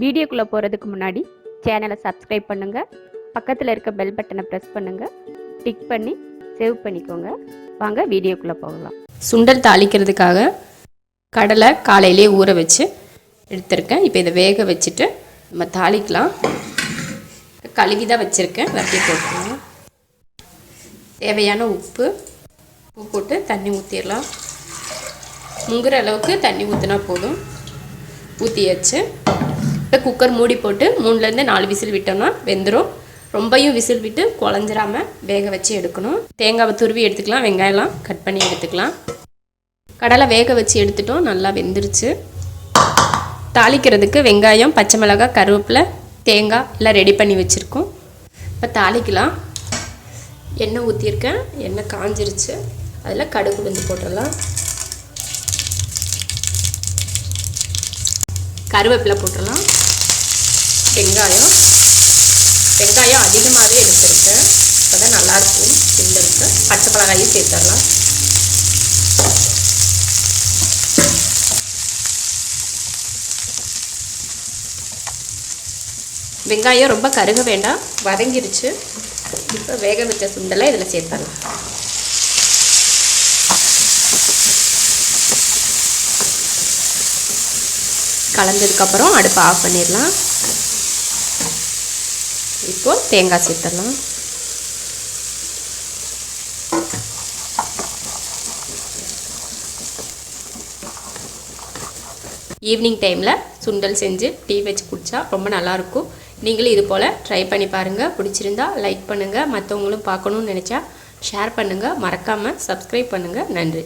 வீடியோக்குள்ளே போகிறதுக்கு முன்னாடி சேனலை சப்ஸ்கிரைப் பண்ணுங்கள், பக்கத்தில் இருக்க பெல் பட்டனை ப்ரெஸ் பண்ணுங்கள், டிக் பண்ணி சேவ் பண்ணிக்கோங்க. வாங்க வீடியோக்குள்ளே போகலாம். சுண்டல் தாளிக்கிறதுக்காக கடலை காலையிலே ஊற வச்சு எடுத்துருக்கேன். இப்போ இதை வேக வச்சுட்டு நம்ம தாளிக்கலாம். கழுவி தான் வச்சுருக்கேன், வறுத்தி போட்டுக்கலாம். தேவையான உப்பு போட்டு தண்ணி ஊற்றிடலாம். முங்குற அளவுக்கு தண்ணி ஊற்றினா போதும். ஊற்றியாச்சு. இப்போ குக்கர் மூடி போட்டு 3லேருந்து 4 விசில் விட்டோம்னா வெந்துடும். ரொம்பையும் விசில் விட்டு குழஞ்சிராமல் வேக வச்சு எடுக்கணும். தேங்காவை துருவி எடுத்துக்கலாம், வெங்காயம்லாம் கட் பண்ணி எடுத்துக்கலாம். கடலை வேக வச்சு எடுத்துட்டோம், நல்லா வெந்துருச்சு. தாளிக்கிறதுக்கு வெங்காயம், பச்சை மிளகாய், கருவேப்பிலை, தேங்காய் எல்லாம் ரெடி பண்ணி வச்சுருக்கோம். இப்போ தாளிக்கலாம். எண்ணெய் ஊற்றிருக்கேன், எண்ணெய் காஞ்சிருச்சு. அதில் கடுகு உளுந்து போட்டுடலாம். கருவேப்பிலை போட்டுடலாம். வெங்காயம் அதிகமாகவே எடுத்துருக்கேன், அப்போ தான் நல்லாயிருக்கும். சுண்டலுக்கு பச்சை மிளகாயும் சேர்த்துடலாம். வெங்காயம் ரொம்ப கருக வேண்டாம், வதங்கிருச்சு. இப்போ வேக வச்ச சுண்டலை இதில் சேர்த்துடலாம். கலந்ததுக்கப்புறம் அடுப்பை ஆஃப் பண்ணிடலாம். இப்போது தேங்காய் சேர்த்துடலாம். ஈவினிங் டைமில் சுண்டல் செஞ்சு டீ வச்சு குடித்தா ரொம்ப நல்லாயிருக்கும். நீங்களும் இது போல் ட்ரை பண்ணி பாருங்கள். பிடிச்சிருந்தா லைக் பண்ணுங்கள், மற்றவங்களும் பார்க்கணுன்னு நினச்சா ஷேர் பண்ணுங்கள், மறக்காமல் சப்ஸ்கிரைப் பண்ணுங்கள். நன்றி.